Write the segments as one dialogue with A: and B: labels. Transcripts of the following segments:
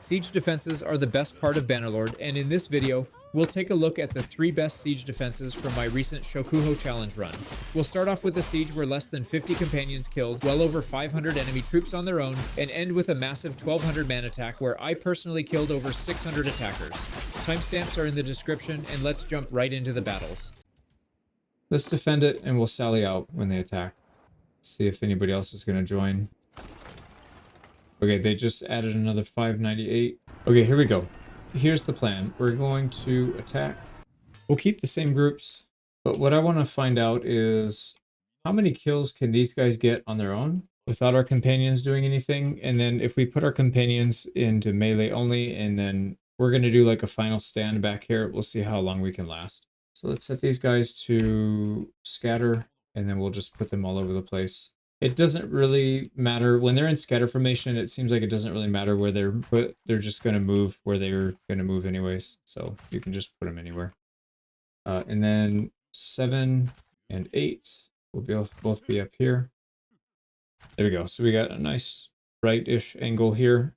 A: Siege defenses are the best part of Bannerlord, and in this video, we'll take a look at the 3 best siege defenses from my recent Shokuho challenge run. We'll start off with a siege where less than 50 companions killed, well over 500 enemy troops on their own, and end with a massive 1200 man attack where I personally killed over 600 attackers. Timestamps are in the description, and let's jump right into the battles. Let's defend it, and we'll sally out when they attack. See if anybody else is going to join. Okay, they just added another 598. Okay, here we go. Here's the plan. We're going to attack. We'll keep the same groups, but what I want to find out is how many kills can these guys get on their own without our companions doing anything? And then if we put our companions into melee only, and then we're going to do like a final stand back here, we'll see how long we can last. So let's set these guys to scatter, and then we'll just put them all over the place. It doesn't really matter when they're in scatter formation. It seems like it doesn't really matter where they're put. They're just going to move where they're going to move anyways. So you can just put them anywhere. And then 7 and 8 will both be up here. There we go. So we got a nice right-ish angle here.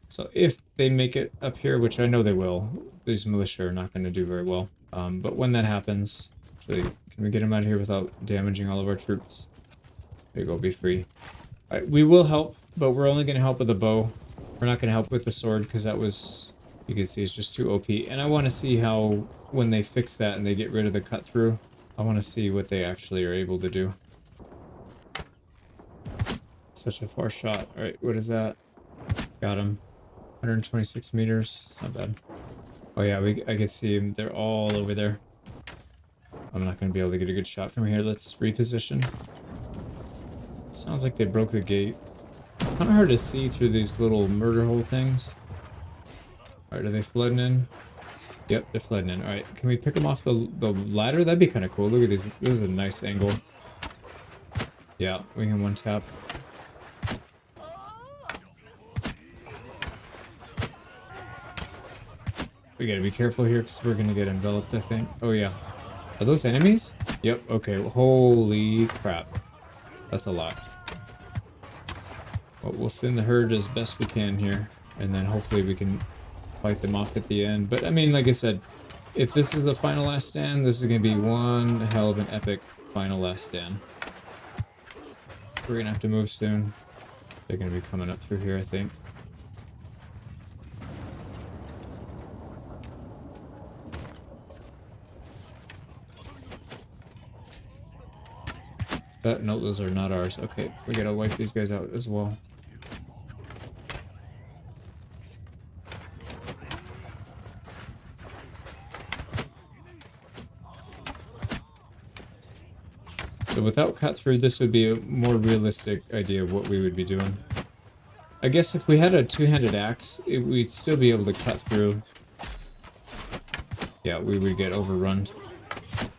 A: So if they make it up here, which I know they will, these militia are not going to do very well. But when that happens, actually, can we get them out of here without damaging all of our troops? There you go, be free. All right, we will help, but we're only going to help with the bow. We're not going to help with the sword because that was, you can see it's just too OP. And I want to see how, when they fix that and they get rid of the cut through, I want to see what they actually are able to do. Such a far shot. All right, what is that? Got him. 126 meters. It's not bad. Oh yeah, I can see them. They're all over there. I'm not going to be able to get a good shot from here. Let's reposition. Sounds like they broke the gate. Kind of hard to see through these little murder hole things. Alright, are they flooding in? Yep, they're flooding in. Alright, can we pick them off the ladder? That'd be kind of cool. Look at these. This is a nice angle. Yeah, we can one tap. We gotta be careful here because we're gonna get enveloped, I think. Oh yeah. Are those enemies? Yep, okay. Holy crap. That's a lot. Well, we'll thin the herd as best we can here, and then hopefully we can fight them off at the end. But I mean, like I said, if this is the final last stand, this is going to be one hell of an epic final last stand. We're going to have to move soon. They're going to be coming up through here, I think. No, those are not ours. Okay, we gotta wipe these guys out as well. So without cut through, this would be a more realistic idea of what we would be doing. I guess if we had a two-handed axe, we'd still be able to cut through. Yeah, we would get overrun.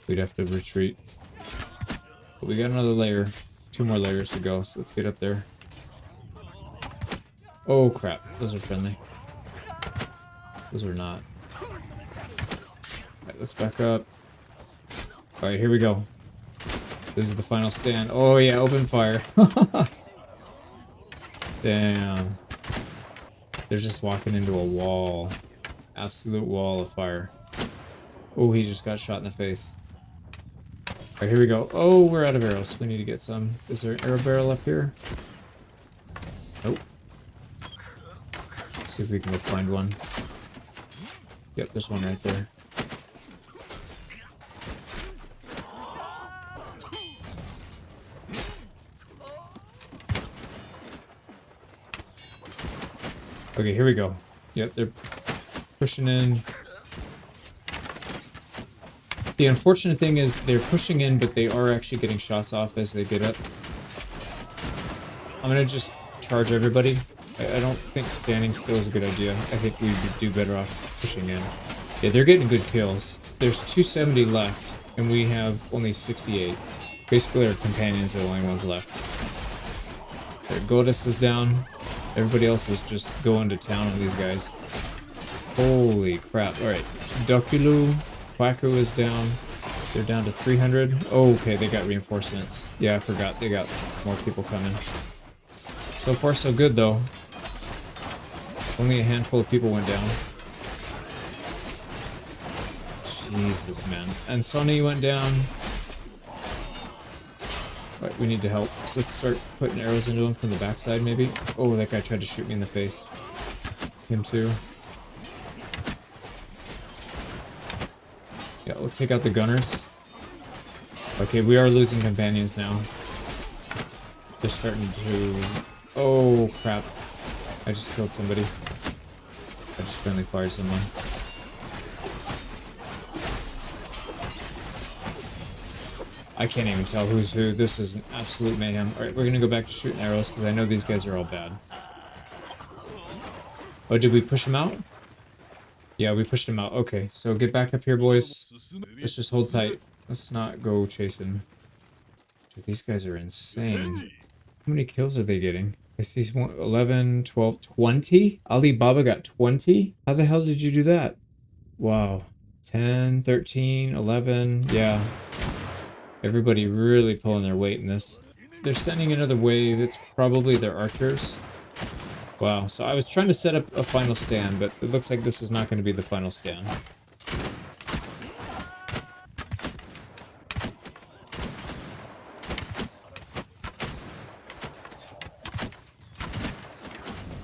A: We'd have to retreat. But we got another layer, 2 more layers to go, so let's get up there. Oh crap, those are friendly. Those are not. Alright, let's back up. Alright, here we go. This is the final stand. Oh yeah, open fire. Damn. They're just walking into a wall. Absolute wall of fire. Oh, he just got shot in the face. Alright, here we go. Oh, we're out of arrows. We need to get some. Is there an arrow barrel up here? Nope. Let's see if we can go find one. Yep, there's one right there. Okay, here we go. Yep, they're pushing in. The unfortunate thing is they're pushing in, but they are actually getting shots off as they get up. I'm gonna just charge everybody. I don't think standing still is a good idea. I think we would do better off pushing in. Yeah, they're getting good kills. There's 270 left, and we have only 68. Basically, our companions are the only ones left. Their Goddess is down. Everybody else is just going to town on these guys. Holy crap. Alright, Dokulu. Quaku is down. They're down to 300. Oh, okay, they got reinforcements. Yeah, I forgot. They got more people coming. So far, so good, though. Only a handful of people went down. Jesus, man. And Sonny went down. Right, we need to help. Let's start putting arrows into him from the backside, maybe. Oh, that guy tried to shoot me in the face. Him too. Yeah, let's take out the gunners. Okay, we are losing companions now. They're starting to... Oh, crap. I just killed somebody. I just friendly fired someone. I can't even tell who's who. This is an absolute mayhem. Alright, we're gonna go back to shooting arrows because I know these guys are all bad. Oh, did we push them out? Yeah, we pushed them out. Okay, so get back up here, boys. Let's just hold tight. Let's not go chasing. Dude, these guys are insane. How many kills are they getting? I see 11, 12, 20? Alibaba got 20? How the hell did you do that? Wow. 10, 13, 11. Yeah. Everybody really pulling their weight in this. They're sending another wave. It's probably their archers. Wow. So I was trying to set up a final stand, but it looks like this is not going to be the final stand.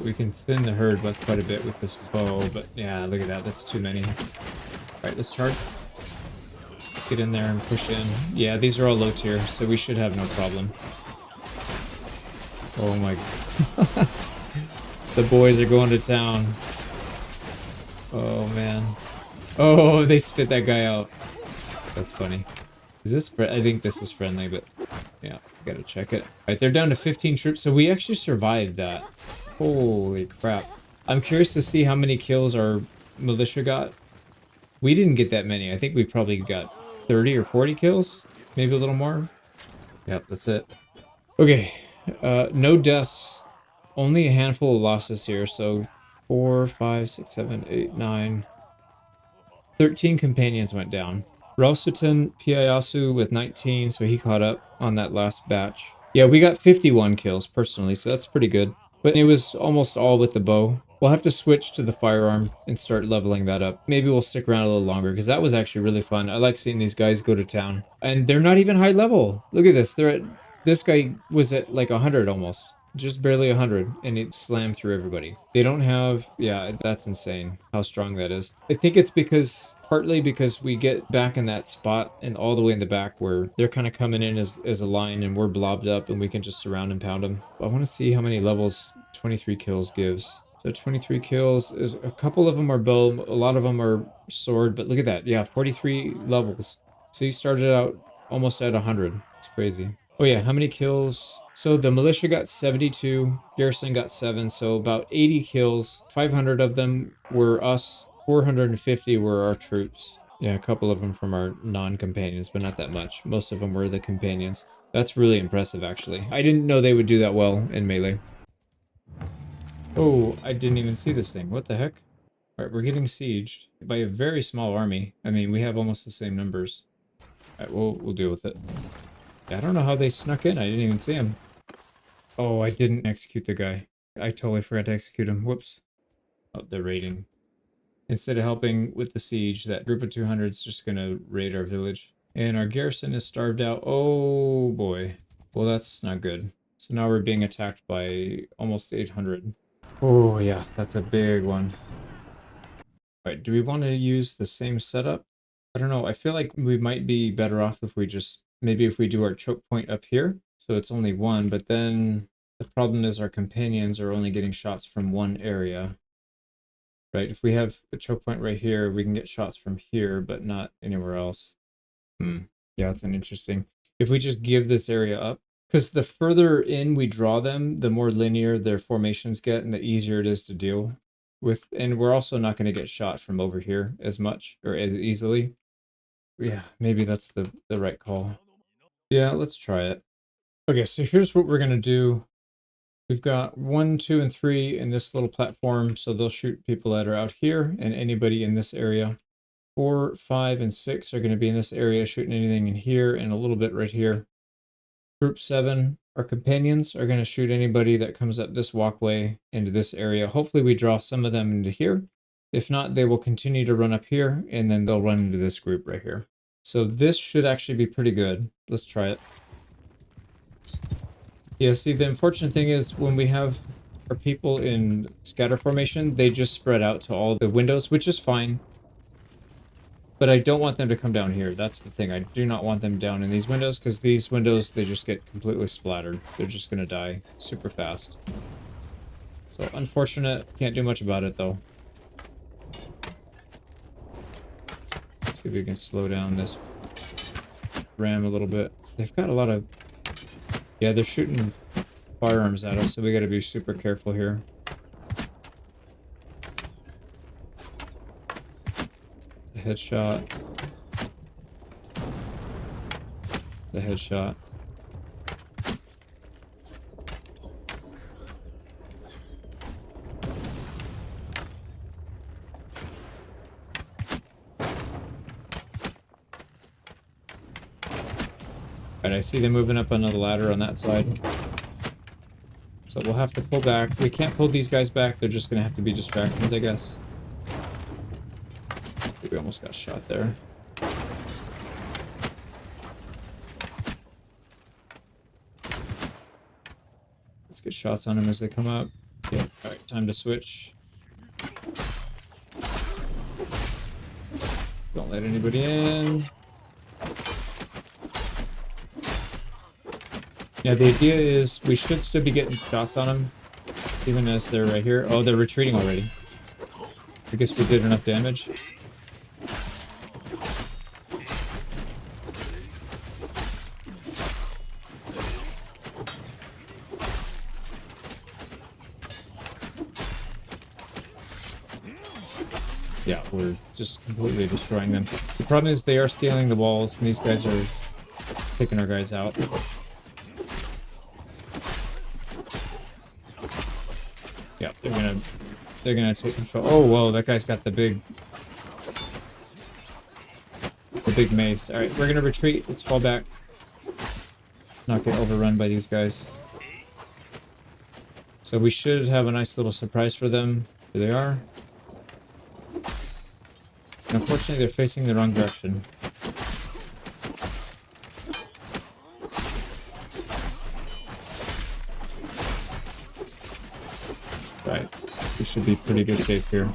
A: We can thin the herd by quite a bit with this bow, but yeah, look at that. That's too many. Alright, let's charge. Get in there and push in. Yeah, these are all low tier, so we should have no problem. Oh my god. The boys are going to town. Oh man. Oh, they spit that guy out. That's funny. Is this... I think this is friendly, but yeah, gotta check it. Alright, they're down to 15 troops, so we actually survived that. Holy crap. I'm curious to see how many kills our militia got. We didn't get that many. I think we probably got 30 or 40 kills. Maybe a little more. Yep, that's it. Okay. No deaths. Only a handful of losses here. So 4, 5, 6, 7, 8, 9. 13 companions went down. Ralston Piayasu with 19, so he caught up on that last batch. Yeah, we got 51 kills personally, so that's pretty good. But it was almost all with the bow. We'll have to switch to the firearm and start leveling that up. Maybe we'll stick around a little longer because that was actually really fun. I like seeing these guys go to town. And they're not even high level. Look at this. They're at... This guy was at like 100 almost. Just barely 100, and it slammed through everybody. They don't have... Yeah, that's insane how strong that is. I think it's because... Partly because we get back in that spot and all the way in the back where they're kind of coming in as a line and we're blobbed up and we can just surround and pound them. I want to see how many levels 23 kills gives. So 23 kills is... A couple of them are bow, a lot of them are sword, but look at that. Yeah, 43 levels. So you started out almost at 100. It's crazy. Oh yeah, how many kills? So the militia got 72, garrison got 7, so about 80 kills. 500 of them were us, 450 were our troops. Yeah, a couple of them from our non-companions, but not that much. Most of them were the companions. That's really impressive, actually. I didn't know they would do that well in melee. Oh, I didn't even see this thing. What the heck? Alright, we're getting sieged by a very small army. I mean, we have almost the same numbers. Alright, we'll deal with it. I don't know how they snuck in. I didn't even see him. Oh, I didn't execute the guy. I totally forgot to execute him. Whoops. Oh, they're raiding. Instead of helping with the siege, that group of 200 is just going to raid our village. And our garrison is starved out. Oh, boy. Well, that's not good. So now we're being attacked by almost 800. Oh, yeah. That's a big one. Alright, do we want to use the same setup? I don't know. I feel like we might be better off if we just... Maybe if we do our choke point up here. So it's only one, but then the problem is our companions are only getting shots from one area. Right? If we have a choke point right here, we can get shots from here, but not anywhere else. Yeah, that's an interesting. If we just give this area up, because the further in we draw them, the more linear their formations get and the easier it is to deal with. And we're also not going to get shot from over here as much or as easily. Yeah, maybe that's the right call. Yeah, let's try it. Okay, so here's what we're going to do. We've got 1, 2, and 3 in this little platform, so they'll shoot people that are out here and anybody in this area. 4, 5, and 6 are going to be in this area, shooting anything in here and a little bit right here. Group 7 Our companions are going to shoot anybody that comes up this walkway into this area. Hopefully we draw some of them into here. If not, they will continue to run up here, and then they'll run into this group right here. So this should actually be pretty good. Let's try it. Yeah, see, the unfortunate thing is when we have our people in scatter formation, they just spread out to all the windows, which is fine. But I don't want them to come down here. That's the thing. I do not want them down in these windows, because these windows, they just get completely splattered. They're just going to die super fast. So, unfortunate. Can't do much about it, though. Let's see if we can slow down this ram a little bit. They've got a lot of... Yeah, they're shooting firearms at us, so we got to be super careful here. The headshot. The headshot. Alright, I see them moving up another ladder on that side. So we'll have to pull back. We can't pull these guys back. They're just going to have to be distractions, I guess. I think we almost got shot there. Let's get shots on them as they come up. Yeah, alright, time to switch. Don't let anybody in. Yeah, the idea is we should still be getting shots on them, even as they're right here. Oh, they're retreating already. I guess we did enough damage. Yeah, we're just completely destroying them. The problem is they are scaling the walls, and these guys are taking our guys out. Yeah, they're gonna take control. Oh, whoa, that guy's got the big mace. All right, we're gonna retreat. Let's fall back. Not get overrun by these guys. So we should have a nice little surprise for them. Here they are. And unfortunately, they're facing the wrong direction. Right, we should be pretty good shape here.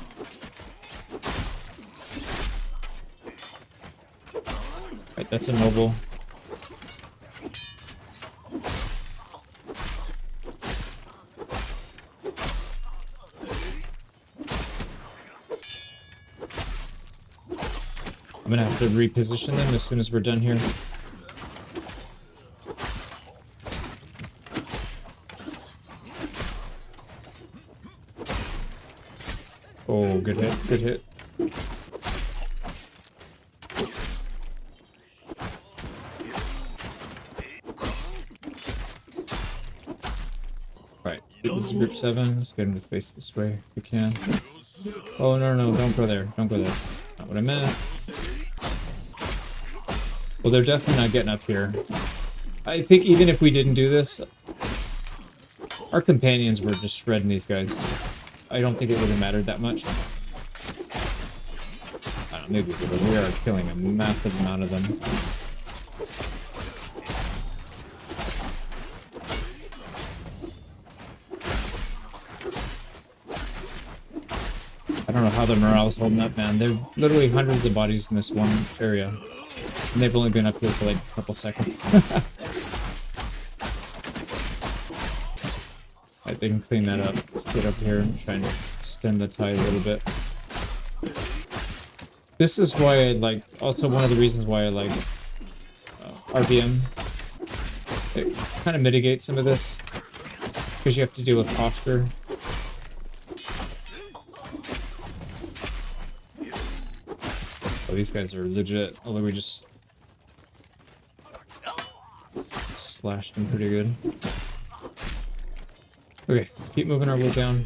A: Right, that's a noble. I'm gonna have to reposition them as soon as we're done here. Oh, good hit, good hit. Right, this is group 7. Let's get him to face this way if we can. Oh, no, no, don't go there. Don't go there. Not what I meant. Well, they're definitely not getting up here. I think even if we didn't do this, our companions were just shredding these guys. I don't think it would have mattered that much. I don't know, maybe we are killing a massive amount of them. I don't know how their morale's holding up, man. There are literally hundreds of bodies in this one area. And they've only been up here for like a couple seconds. Right, they can clean that up. Let's get up here and try and extend the tide a little bit. This is why I like, also one of the reasons why I like RBM. It kind of mitigates some of this, because you have to deal with posture. Oh, these guys are legit, although we just slashed them pretty good. Okay, let's keep moving our way down.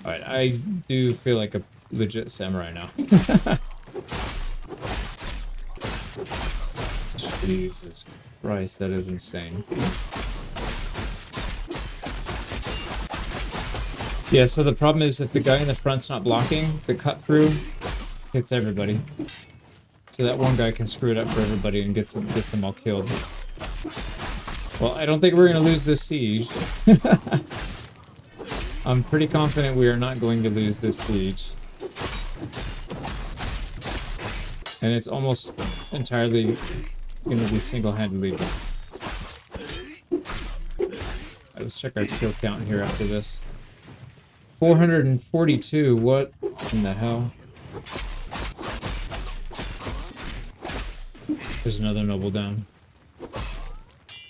A: Alright, I do feel like a legit samurai now. Jesus Christ, that is insane. Yeah, so the problem is if the guy in the front's not blocking, the cut through hits everybody. So that one guy can screw it up for everybody and gets them all killed. Well, I don't think we're going to lose this siege. I'm pretty confident we are not going to lose this siege. And it's almost entirely going to be single-handedly. Right, let's check our kill count here after this. 442, what in the hell? There's another noble down.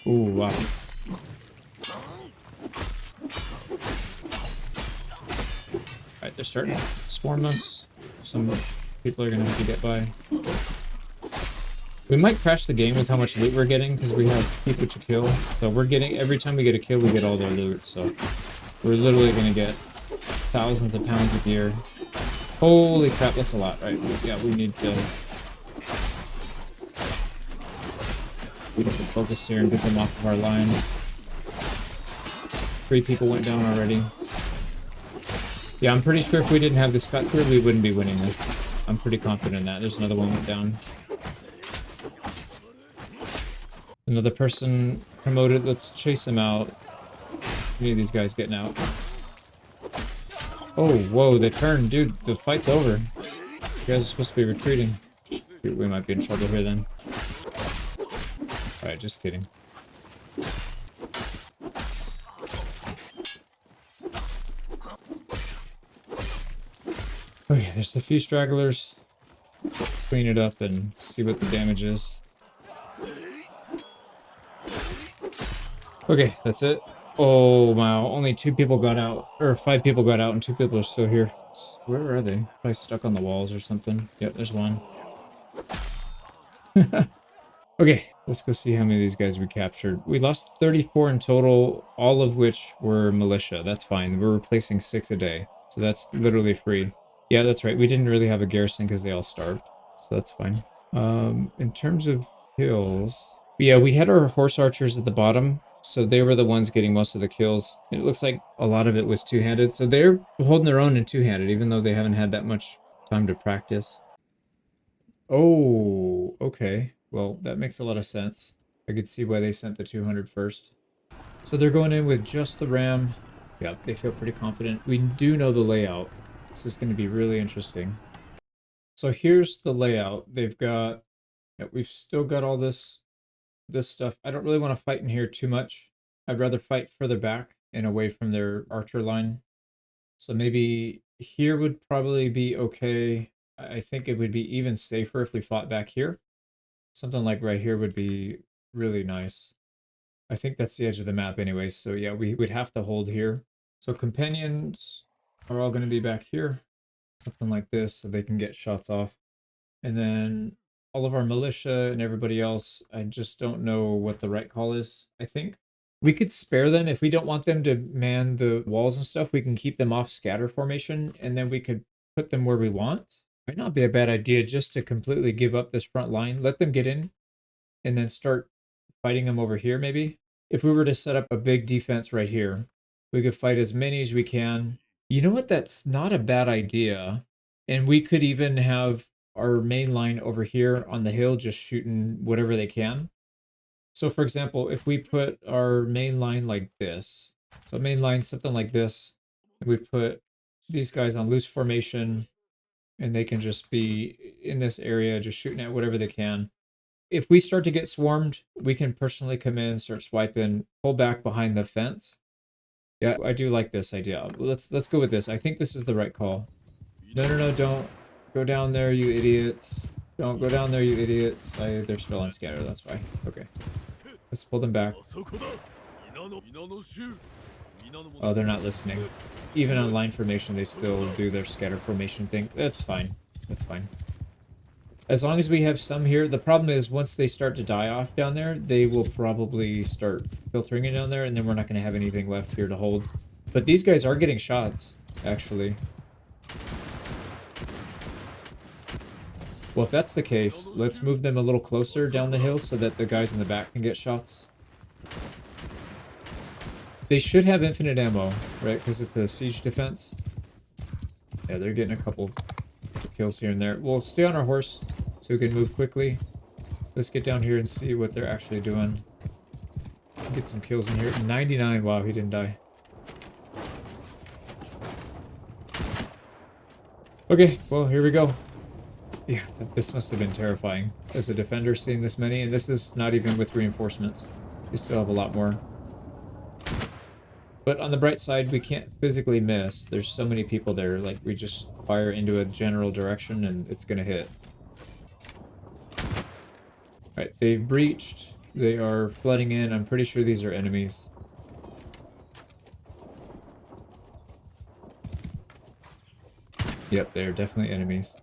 A: Ooh, wow. Alright, they're starting to swarm us. Some people are gonna have to get by. We might crash the game with how much loot we're getting, because we have people to kill. So we're getting, every time we get a kill, we get all their loot, so we're literally gonna get thousands of pounds of gear. Holy crap, that's a lot, right? Yeah, we need to focus here and get them off of our line. 3 people went down already. Yeah, I'm pretty sure if we didn't have this cut through, we wouldn't be winning this. I'm pretty confident in that. There's another one went down. Another person promoted. Let's chase them out. Any of these guys getting out. Oh, whoa, they turned. Dude, the fight's over. You guys are supposed to be retreating. Shoot, we might be in trouble here then. Alright, just kidding. Okay, there's a few stragglers. Clean it up and see what the damage is. Okay, that's it. Oh wow, only 2 people got out, or 5 people got out and 2 people are still here. Where are they? Probably stuck on the walls or something. Yep, there's one. Okay, let's go see how many of these guys we captured. We lost 34 in total, all of which were militia. That's fine. We're replacing 6 a day, so that's literally free. Yeah, that's right. We didn't really have a garrison because they all starved, so that's fine. In terms of kills, yeah, we had our horse archers at the bottom, so they were the ones getting most of the kills. It looks like a lot of it was two-handed, so they're holding their own in two-handed, even though they haven't had that much time to practice. Oh, okay. Well, that makes a lot of sense. I could see why they sent the 200 first. So they're going in with just the ram. Yep, they feel pretty confident. We do know the layout. This is going to be really interesting. So here's the layout. They've got, yeah, we've still got all this stuff. I don't really want to fight in here too much. I'd rather fight further back and away from their archer line. So maybe here would probably be okay. I think it would be even safer if we fought back here. Something like right here would be really nice. I think that's the edge of the map anyway, so yeah, we would have to hold here. So companions are all going to be back here. Something like this, so they can get shots off. And then all of our militia and everybody else, I just don't know what the right call is, I think. We could spare them if we don't want them to man the walls and stuff. We can keep them off scatter formation, and then we could put them where we want. Might not be a bad idea just to completely give up this front line. Let them get in, and then start fighting them over here, maybe. If we were to set up a big defense right here, we could fight as many as we can. You know what? That's not a bad idea. And we could even have our main line over here on the hill just shooting whatever they can. So for example, if we put our main line like this, so main line something like this, and we put these guys on loose formation, and they can just be in this area just shooting at whatever they can. If we start to get swarmed, we can personally come in, start swiping, pull back behind the fence. Yeah, I do like this idea. Let's go with this. I think this is the right call. No, don't go down there, you idiots. Don't go down there, you idiots. They're still on scatter, that's why. Okay. Let's pull them back. Oh, they're not listening. Even on line formation, they still do their scatter formation thing. That's fine. That's fine. As long as we have some here. The problem is once they start to die off down there, they will probably start filtering it down there, and then we're not going to have anything left here to hold. But these guys are getting shots, actually. Well, if that's the case, let's move them a little closer down the hill so that the guys in the back can get shots. They should have infinite ammo, right? Because it's a siege defense. Yeah, they're getting a couple kills here and there. We'll stay on our horse so we can move quickly. Let's get down here and see what they're actually doing. Get some kills in here. 99. Wow, he didn't die. Okay, well, here we go. Yeah, this must have been terrifying as a defender seeing this many, and this is not even with reinforcements. They still have a lot more. But on the bright side, we can't physically miss. There's so many people there, like we just fire into a general direction and it's gonna hit. Alright, they've breached. They are flooding in. I'm pretty sure these are enemies. Yep, they're definitely enemies.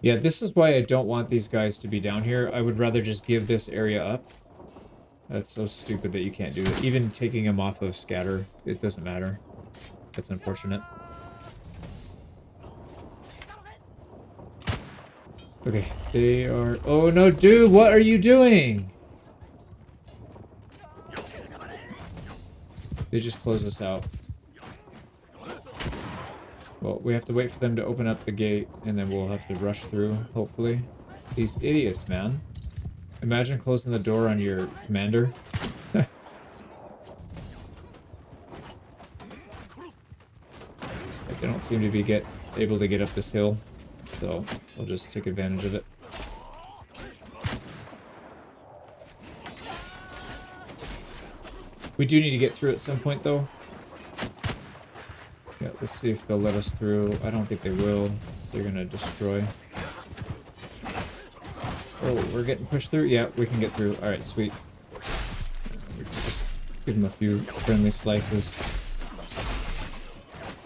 A: Yeah, this is why I don't want these guys to be down here. I would rather just give this area up. That's so stupid that you can't do it. Even taking them off of scatter, it doesn't matter. That's unfortunate. Okay, they are... Oh no, dude, what are you doing? They just closed us out. Well, we have to wait for them to open up the gate, and then we'll have to rush through, hopefully. These idiots, man. Imagine closing the door on your commander. They don't seem to be able to get up this hill, so I'll just take advantage of it. We do need to get through at some point, though. Yeah, let's see if they'll let us through. I don't think they will. They're gonna destroy. Oh, we're getting pushed through? Yeah, we can get through. Alright, sweet. We can just give them a few friendly slices.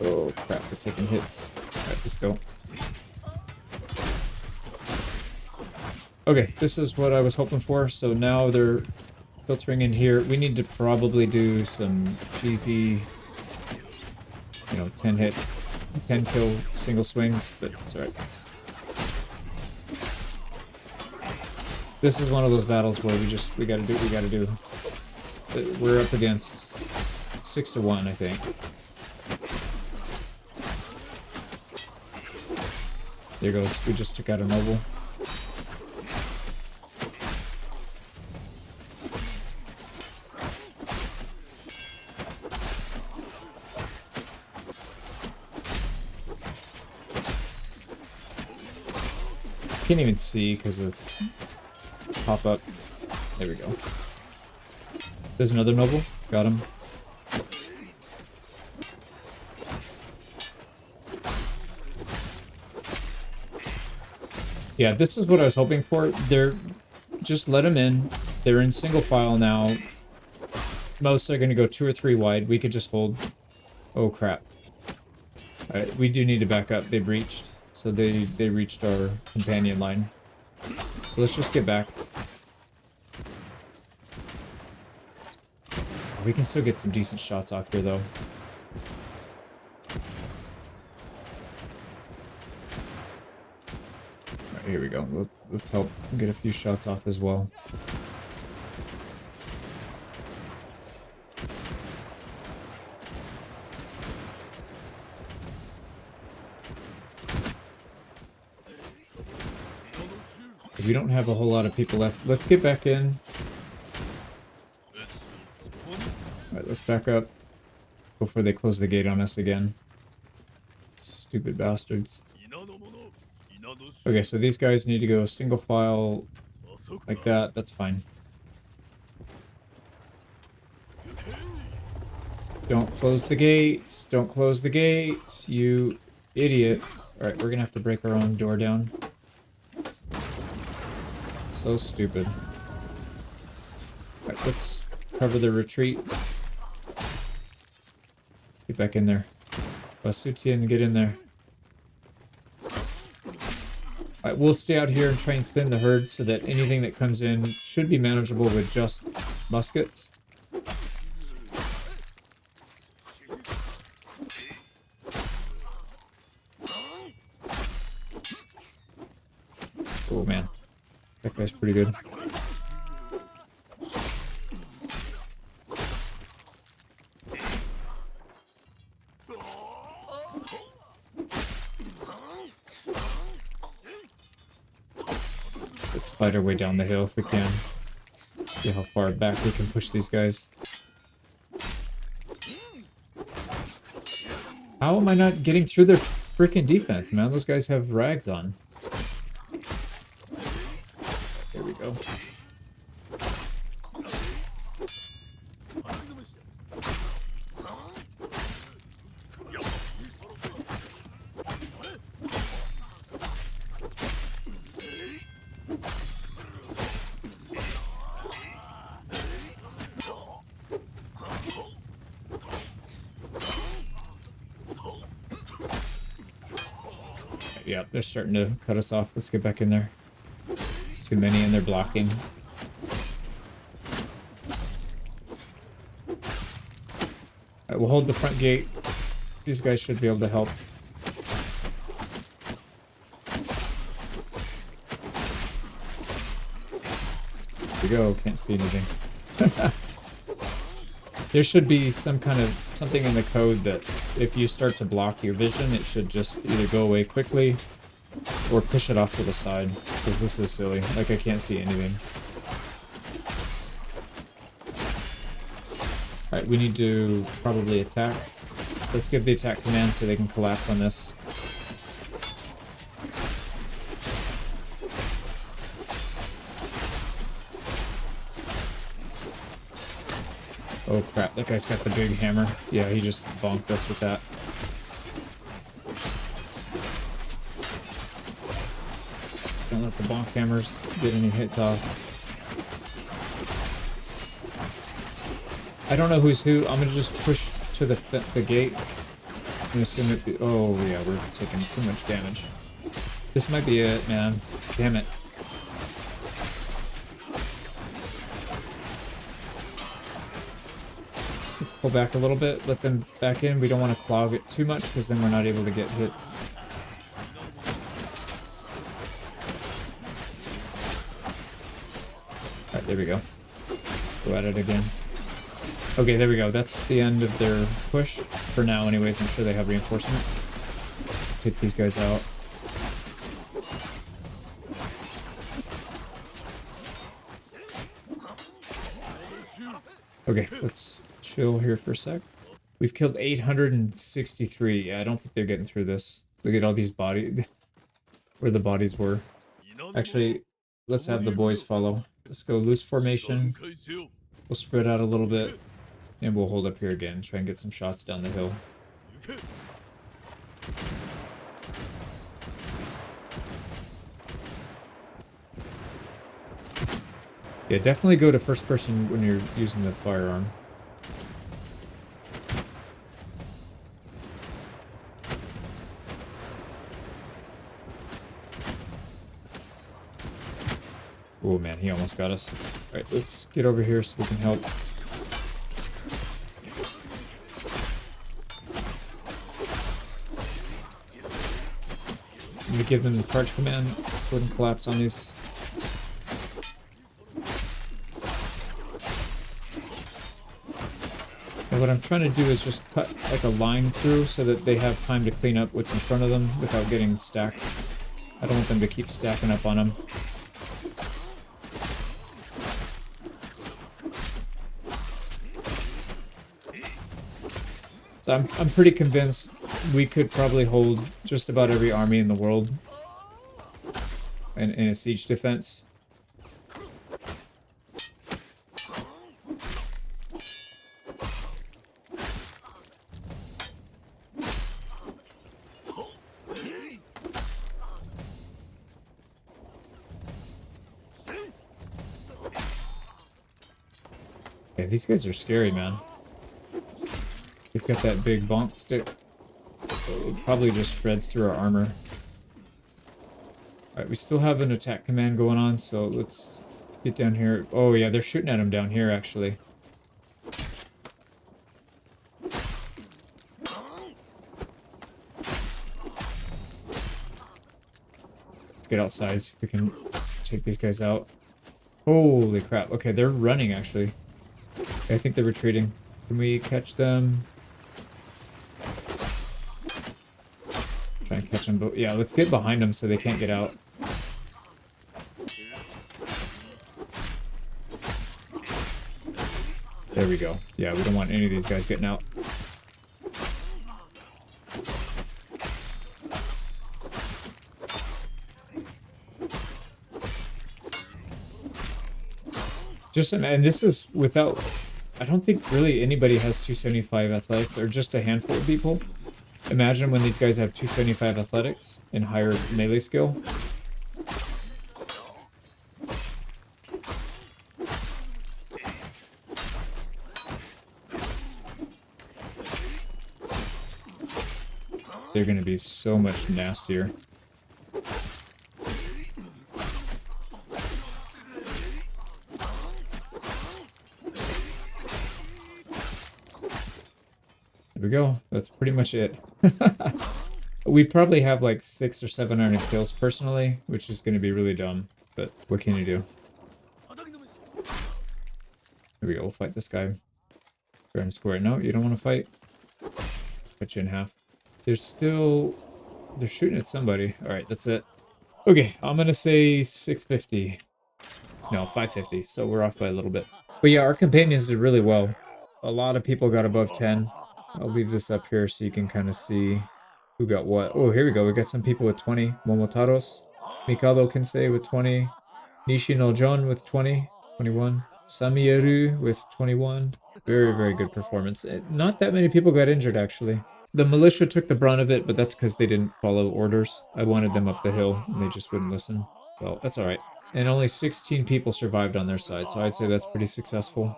A: Oh, crap, we're taking hits. Alright, let's go. Okay, this is what I was hoping for. So now they're filtering in here. We need to probably do some cheesy, 10 kill single swings, but it's alright. This is one of those battles where we gotta do what we gotta do. We're up against 6 to 1, I think. There goes. We just took out a noble. Can't even see because of pop up. There we go. There's another noble. Got him. Yeah, this is what I was hoping for. Just let them in. They're in single file now. Most are going to go 2 or 3 wide. We could just hold. Oh crap. Alright, we do need to back up. They breached. So they reached our companion line. So let's just get back. We can still get some decent shots off here, though. Alright, here we go. Let's help get a few shots off as well. We don't have a whole lot of people left. Let's get back in. Alright, let's back up before they close the gate on us again. Stupid bastards. Okay, so these guys need to go single file like that. That's fine. Don't close the gates. Don't close the gates, you idiot. Alright, we're gonna have to break our own door down. So stupid. Alright, let's cover the retreat. Get back in there. Basutian, get in there. Alright, we'll stay out here and try and thin the herd so that anything that comes in should be manageable with just muskets. Oh man, that guy's pretty good. Let's fight our way down the hill if we can. See how far back we can push these guys. How am I not getting through their freaking defense, man? Those guys have rags on. There we go. Yeah, they're starting to cut us off. Let's get back in there. There's too many and they're blocking. Alright, we'll hold the front gate. These guys should be able to help. There we go. Can't see anything. There should be some kind of something in the code that if you start to block your vision, it should just either go away quickly or push it off to the side, because this is silly. Like, I can't see anything. Alright, we need to probably attack. Let's give the attack command so they can collapse on this. Oh crap, that guy's got the big hammer. Yeah, he just bonked us with that. Don't let the bonk hammers get any hits off. I don't know who's who. I'm gonna just push to the gate. I'm gonna assume it. Oh yeah, we're taking too much damage. This might be it, man. Damn it. Pull back a little bit, let them back in. We don't want to clog it too much because then we're not able to get hit. Alright, there we go. Go at it again. Okay, there we go. That's the end of their push. For now, anyways. I'm sure they have reinforcement. Take these guys out. Okay, let's chill here for a sec. We've killed 863. Yeah, I don't think they're getting through this. Look at all these bodies. Where the bodies were. Actually, let's have the boys follow. Let's go loose formation. We'll spread out a little bit. And we'll hold up here again. Try and get some shots down the hill. Yeah, definitely go to first person when you're using the firearm. Oh man, he almost got us. Alright, let's get over here so we can help. I'm gonna give them the charge command. Go ahead and collapse on these. And what I'm trying to do is just cut like a line through so that they have time to clean up what's in front of them without getting stacked. I don't want them to keep stacking up on them. So I'm pretty convinced we could probably hold just about every army in the world in a siege defense. Yeah, these guys are scary, man. We've got that big bonk stick. It probably just shreds through our armor. Alright, we still have an attack command going on, so let's get down here. Oh yeah, they're shooting at him down here, actually. Let's get outside, see if we can take these guys out. Holy crap. Okay, they're running, actually. I think they're retreating. Can we catch them? Try and catch them, but yeah, let's get behind them so they can't get out. There we go. Yeah, we don't want any of these guys getting out. And this is without, I don't think really anybody has 275 athletics, or just a handful of people. Imagine when these guys have 275 athletics and higher melee skill. They're going to be so much nastier. There we go. That's pretty much it. We probably have like 600 or 700 kills personally, which is going to be really dumb, but what can you do? Here we go. We'll fight this guy. Fair and square. No, you don't want to fight. Cut you in half. They're shooting at somebody. All right, that's it. Okay, I'm going to say 650. No, 550. So we're off by a little bit. But yeah, our companions did really well. A lot of people got above 10. I'll leave this up here so you can kind of see who got what. Oh, here we go. We got some people with 20. Momotaros. Mikado Kensei with 20. Nishi no Jon with 20. 21. Samieru with 21. Very, very good performance. Not that many people got injured, actually. The militia took the brunt of it, but that's because they didn't follow orders. I wanted them up the hill, and they just wouldn't listen. So that's all right. And only 16 people survived on their side, so I'd say that's pretty successful.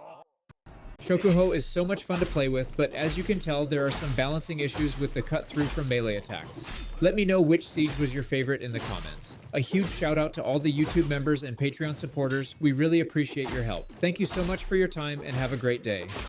A: Shokuho is so much fun to play with, but as you can tell, there are some balancing issues with the cut through from melee attacks. Let me know which siege was your favorite in the comments. A huge shout out to all the YouTube members and Patreon supporters. We really appreciate your help. Thank you so much for your time and have a great day.